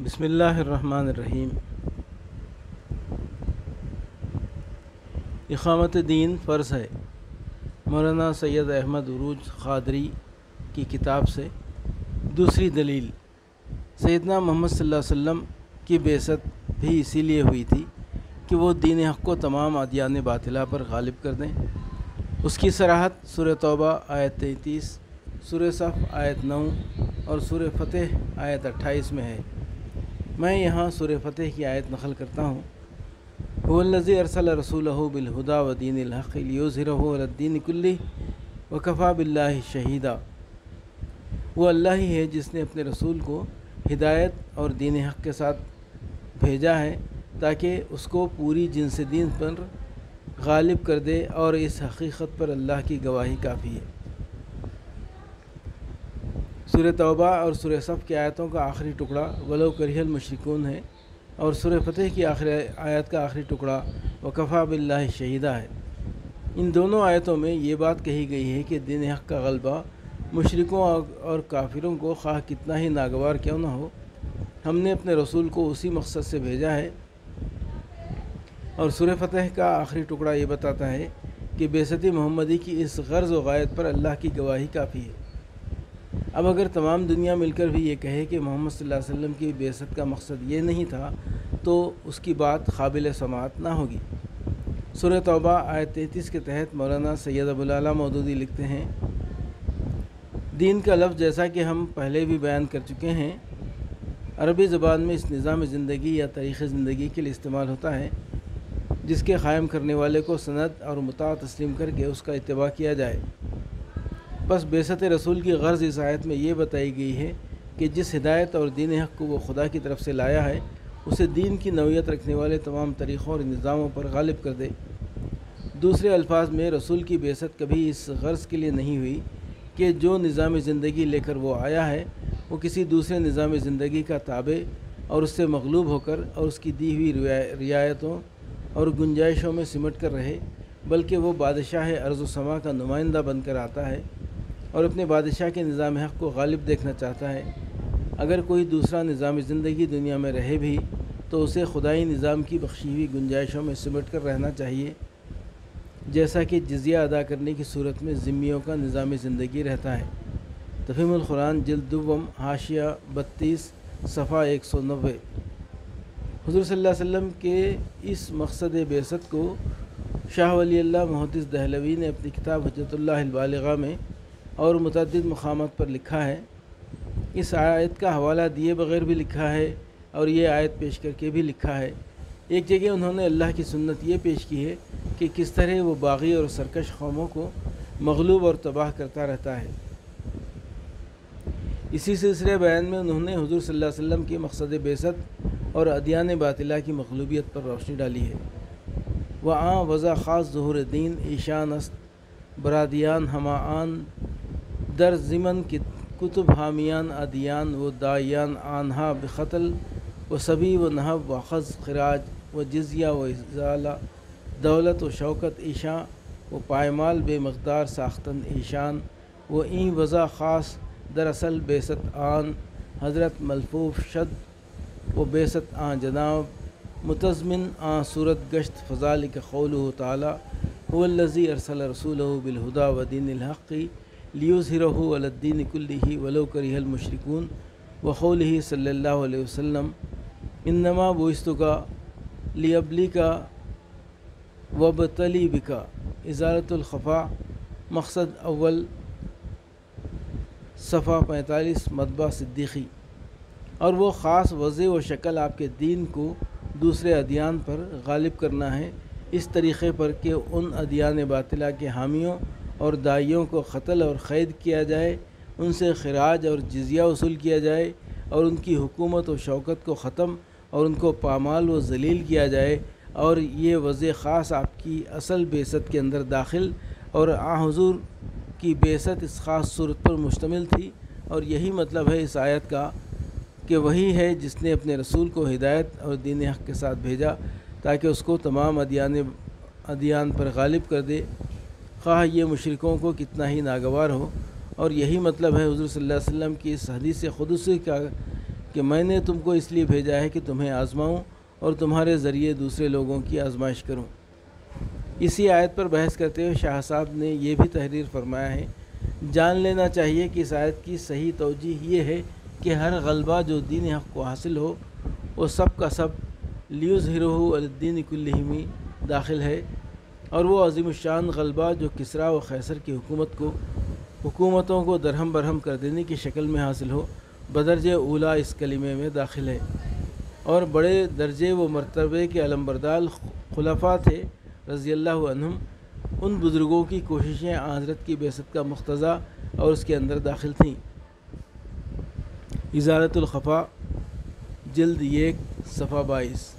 بسم اللہ الرحمن الرحیم۔ اقامت دین فرض ہے۔ مولانا سید احمد عروج قادری کی کتاب سے۔ دوسری دلیل، سیدنا محمد صلی اللہ علیہ وسلم کی بعثت بھی اسی لیے ہوئی تھی کہ وہ دین حق کو تمام ادیان باطلہ پر غالب کر دیں۔ اس کی صراحت سورہ توبہ آیت 33، سورہ صف آیت 9 اور سورہ فتح آیت 28 میں ہے۔ میں یہاں سورہ فتح کی آیت نقل کرتا ہوں۔ هو الذی ارسل رسولہ بالہدی ودین الحق لیظہرہ علی الدین کلہ وکفی باللہ شہیدا۔ وہ اللہ ہی ہے جس نے اپنے رسول کو ہدایت اور دین حق کے ساتھ بھیجا ہے تاکہ اس کو پوری جنس دین پر غالب کر دے، اور اس حقیقت پر اللہ کی گواہی کافی ہے۔ سورہ توبہ اور سورہ صف کی آیتوں کا آخری ٹکڑا ولو کرہ المشرکون ہے، اور سورہ فتح کی آخری آیت کا آخری ٹکڑا وکفی باللہ شہیدہ ہے۔ ان دونوں آیتوں میں یہ بات کہی گئی ہے کہ دین حق کا غلبہ مشرکوں اور کافروں کو خواہ کتنا ہی ناگوار کیوں نہ ہو، ہم نے اپنے رسول کو اسی مقصد سے بھیجا ہے۔ اور سورہ فتح کا آخری ٹکڑا یہ بتاتا ہے کہ بعثت محمدی کی اس غرض و غایت پر اللہ کی گواہی کافی ہے۔ اب اگر تمام دنیا مل کر بھی یہ کہے کہ محمد صلی اللہ علیہ وسلم کی بعثت کا مقصد یہ نہیں تھا تو اس کی بات قابل سماعت نہ ہوگی۔ سورہ توبہ آیت 33 کے تحت مولانا سید ابوالعلا مودودی لکھتے ہیں، دین کا لفظ جیسا کہ ہم پہلے بھی بیان کر چکے ہیں، عربی زبان میں اس نظام زندگی یا طریق زندگی کے لیے استعمال ہوتا ہے جس کے قائم کرنے والے کو سند اور مطاع تسلیم کر کے اس کا اتباع کیا جائے۔ بس بعثت رسول کی غرض اس آیت میں یہ بتائی گئی ہے کہ جس ہدایت اور دین حق کو وہ خدا کی طرف سے لایا ہے اسے دین کی نوعیت رکھنے والے تمام طریقوں اور نظاموں پر غالب کر دے۔ دوسرے الفاظ میں رسول کی بعثت کبھی اس غرض کے لیے نہیں ہوئی کہ جو نظام زندگی لے کر وہ آیا ہے وہ کسی دوسرے نظام زندگی کا تابع اور اس سے مغلوب ہو کر اور اس کی دی ہوئی رعایتوں اور گنجائشوں میں سمٹ کر رہے، بلکہ وہ بادشاہ ارض و سما کا نمائندہ بن کر آتا ہے اور اپنے بادشاہ کے نظام حق کو غالب دیکھنا چاہتا ہے۔ اگر کوئی دوسرا نظام زندگی دنیا میں رہے بھی تو اسے خدائی نظام کی بخشی ہوئی گنجائشوں میں سمٹ کر رہنا چاہیے، جیسا کہ جزیہ ادا کرنے کی صورت میں ذمیوں کا نظام زندگی رہتا ہے۔ تفہیم القرآن جلد دوم حاشیہ 32 صفحہ 190۔ حضور صلی اللہ علیہ وسلم کے اس مقصد بعثت کو شاہ ولی اللہ محدث دہلوی نے اپنی کتاب حجت اللہ البالغہ میں اور متعدد مقامات پر لکھا ہے۔ اس آیت کا حوالہ دیے بغیر بھی لکھا ہے اور یہ آیت پیش کر کے بھی لکھا ہے۔ ایک جگہ انہوں نے اللہ کی سنت یہ پیش کی ہے کہ کس طرح وہ باغی اور سرکش قوموں کو مغلوب اور تباہ کرتا رہتا ہے۔ اسی سلسلے بیان میں انہوں نے حضور صلی اللہ علیہ وسلم کی مقصد بعثت اور ادیان باطلہ کی مغلوبیت پر روشنی ڈالی ہے۔ وہاں وضع خاص ظہور دین ایشان است برادیان ہما آن در ضمن کتب حامیان ادیان و دائیان آنہا بقتل و سبی و نہب و خز خراج و جزیہ و ازالہ دولت و شوکت ایشان و پائمال بے مقدار ساختن ایشان و این وضع خاص دراصل بعثت آن حضرت ملفوف شد و بعثت آن جناب متضمن آن صورت گشت فذلک قولہ تعالی هو الذی ارسل رسولہ بالہدی ودین الحق لیظہرہ علی الدین کلہ ولو کرہ المشرکون وقولہ صلی اللہ علیہ وسلم انما بعثتک لیبلیک وابتلی بک ازالۃ الخفا۔ مقصد اول صفحہ 45 مطبع صدیقی۔ اور وہ خاص وضع و شکل آپ کے دین کو دوسرے ادیان پر غالب کرنا ہے، اس طریقے پر کہ ان ادیان باطلہ کے حامیوں اور داعیوں کو قتل اور قید کیا جائے، ان سے خراج اور جزیہ وصول کیا جائے اور ان کی حکومت و شوکت کو ختم اور ان کو پامال و ذلیل کیا جائے۔ اور یہ وضع خاص آپ کی اصل بعثت کے اندر داخل اور حضور کی بعثت اس خاص صورت پر مشتمل تھی، اور یہی مطلب ہے اس آیت کا کہ وہی ہے جس نے اپنے رسول کو ہدایت اور دین حق کے ساتھ بھیجا تاکہ اس کو تمام ادیان پر غالب کر دے، خواہ یہ مشرکوں کو کتنا ہی ناگوار ہو۔ اور یہی مطلب ہے حضور صلی اللہ علیہ وسلم کی اس حدیث قدسی کہ میں نے تم کو اس لیے بھیجا ہے کہ تمہیں آزماؤں اور تمہارے ذریعے دوسرے لوگوں کی آزمائش کروں۔ اسی آیت پر بحث کرتے ہوئے شاہ صاحب نے یہ بھی تحریر فرمایا ہے، جان لینا چاہیے کہ اس آیت کی صحیح توجیہ یہ ہے کہ ہر غلبہ جو دین حق کو حاصل ہو وہ سب کا سب لیظہرہ علی الدین کلہ میں داخل ہے، اور وہ عظیم الشان غلبہ جو کسریٰ و قیصر کی حکومتوں کو درہم برہم کر دینے کی شکل میں حاصل ہو، بدرجہ اولیٰ اس کلمے میں داخل ہے، اور بڑے درجے و مرتبے کے علمبردار خلفاء تھے رضی اللہ عنہم، ان بزرگوں کی کوششیں حضرت کی بعثت کا مقتضا اور اس کے اندر داخل تھیں۔ ازالۃ الخفا جلد 1 صفحہ 22۔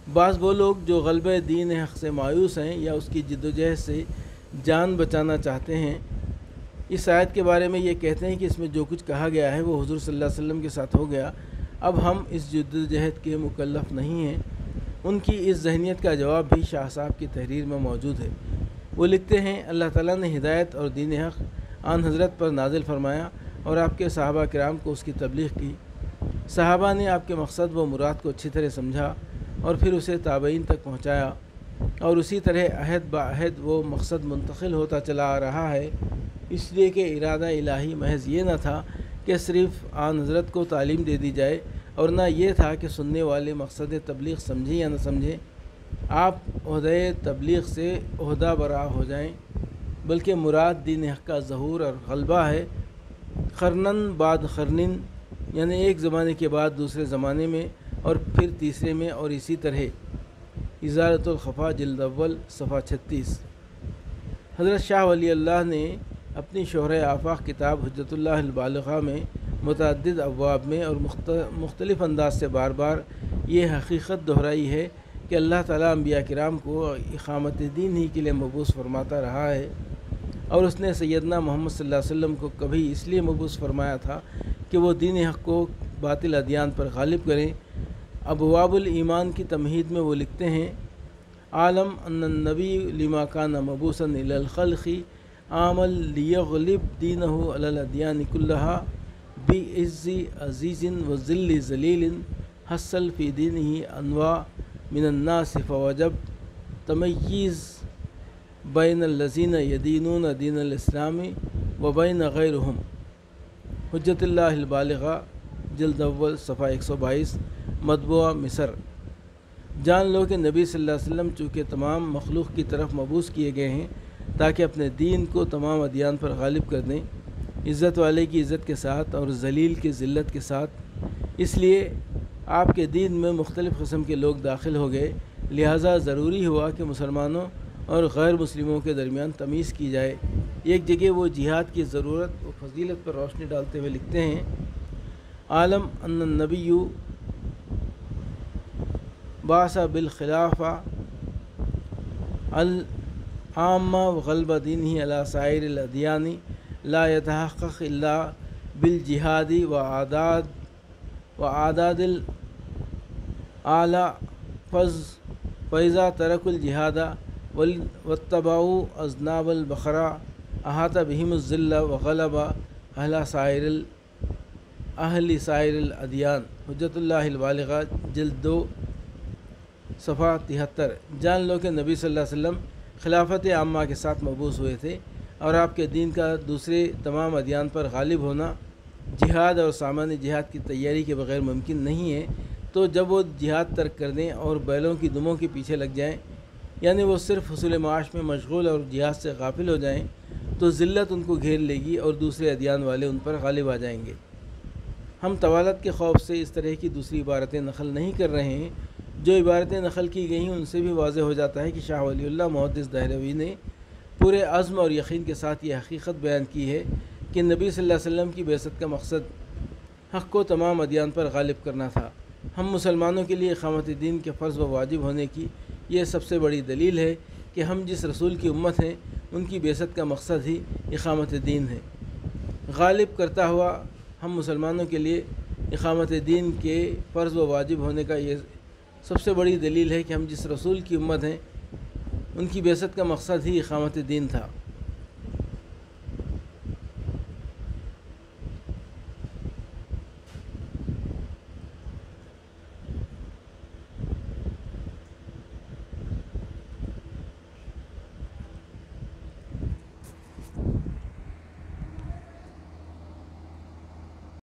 بعض وہ لوگ جو غلبہ دین حق سے مایوس ہیں یا اس کی جد و جہد سے جان بچانا چاہتے ہیں، اس آیت کے بارے میں یہ کہتے ہیں کہ اس میں جو کچھ کہا گیا ہے وہ حضور صلی اللہ علیہ وسلم کے ساتھ ہو گیا، اب ہم اس جد و جہد کے مکلف نہیں ہیں۔ ان کی اس ذہنیت کا جواب بھی شاہ صاحب کی تحریر میں موجود ہے۔ وہ لکھتے ہیں، اللہ تعالیٰ نے ہدایت اور دین حق آن حضرت پر نازل فرمایا اور آپ کے صحابہ کرام کو اس کی تبلیغ کی۔ صحابہ نے آپ کے مقصد و مراد کو اچھی طرح سمجھا اور پھر اسے تابعین تک پہنچایا، اور اسی طرح عہد بعہد وہ مقصد منتقل ہوتا چلا آ رہا ہے، اس لیے کہ ارادہ الہی محض یہ نہ تھا کہ صرف آن حضرت کو تعلیم دے دی جائے، اور نہ یہ تھا کہ سننے والے مقصد تبلیغ سمجھیں یا نہ سمجھیں، آپ عہدہ تبلیغ سے عہدہ برآ ہو جائیں، بلکہ مراد دین حق کا ظہور اور غلبہ ہے، قرنن بعد قرنن، یعنی ایک زمانے کے بعد دوسرے زمانے میں اور پھر تیسرے میں، اور اسی طرح۔ ازالۃ الخفا جلد اول صفحہ 36۔ حضرت شاہ ولی اللہ نے اپنی شہرۂ آفاق کتاب حجت اللہ البالغہ میں متعدد ابواب میں اور مختلف انداز سے بار بار یہ حقیقت دہرائی ہے کہ اللہ تعالیٰ انبیاء کرام کو اقامت دین ہی کے لیے مبعوث فرماتا رہا ہے، اور اس نے سیدنا محمد صلی اللہ علیہ وسلم کو کبھی اس لیے مبعوث فرمایا تھا کہ وہ دین حق کو باطل ادیان پر غالب کریں۔ ابواب الایمان کی تمہید میں وہ لکھتے ہیں، عالم ان النبی لما کان مبعوثا الی الخلق عامل لیغلب دینہ علی الادیان کلہا بعز عزیز و ذل ذلیل حصل فی دینہ انواع من الناس فوجب تمییز بین الذین یدینون دین الاسلام و بین غیرہم۔ حجت اللہ البالغہ جلد اول صفحہ 122، مطبوعہ مصر۔ جان لو کہ نبی صلی اللہ علیہ وسلم چونکہ تمام مخلوق کی طرف مبعوث کیے گئے ہیں تاکہ اپنے دین کو تمام ادیان پر غالب کر دیں، عزت والے کی عزت کے ساتھ اور ذلیل کی ذلت کے ساتھ، اس لیے آپ کے دین میں مختلف قسم کے لوگ داخل ہو گئے، لہٰذا ضروری ہوا کہ مسلمانوں اور غیر مسلموں کے درمیان تمیز کی جائے۔ ایک جگہ وہ جہاد کی ضرورت و فضیلت پر روشنی ڈالتے ہوئے لکھتے ہیں، عالم ان النبی بعث بالخلافہ العامہ وغلبہ دینہ علی سائر الادیان لا يتحقق الا بالجہاد وعداد الاعلی فاذا ترکوا الجہاد واتبعوا اذناب البقرہ احاط بہم الذل وغلب اہل سائر الادیان۔ حجت اللہ البالغہ جلد 2 صفحہ 73۔ جان لو کہ نبی صلی اللہ علیہ وسلم خلافت عامہ کے ساتھ مبعوث ہوئے تھے، اور آپ کے دین کا دوسرے تمام ادیان پر غالب ہونا جہاد اور سامان جہاد کی تیاری کے بغیر ممکن نہیں ہے، تو جب وہ جہاد ترک کر دیں اور بیلوں کی دموں کے پیچھے لگ جائیں، یعنی وہ صرف حصول معاش میں مشغول اور جہاد سے غافل ہو جائیں، تو ذلت ان کو گھیر لے گی اور دوسرے ادیان والے ان پر غالب آ جائیں گے۔ ہم طوالت کے خوف سے اس طرح کی دوسری عبارتیں نقل نہیں کر رہے ہیں، جو عبارتیں نقل کی گئی ہیں ان سے بھی واضح ہو جاتا ہے کہ شاہ ولی اللہ محدث دہلوی نے پورے عزم اور یقین کے ساتھ یہ حقیقت بیان کی ہے کہ نبی صلی اللہ علیہ وسلم کی بعثت کا مقصد حق کو تمام ادیان پر غالب کرنا تھا۔ ہم مسلمانوں کے لیے اقامت دین کے فرض و واجب ہونے کی یہ سب سے بڑی دلیل ہے کہ ہم جس رسول کی امت ہیں ان کی بعثت کا مقصد ہی اقامت دین ہے۔ غالب کرتا ہوا ہم مسلمانوں کے لیے اقامت دین کے فرض و واجب ہونے کا یہ سب سے بڑی دلیل ہے کہ ہم جس رسول کی امت ہیں ان کی بعثت کا مقصد ہی اقامت دین تھا۔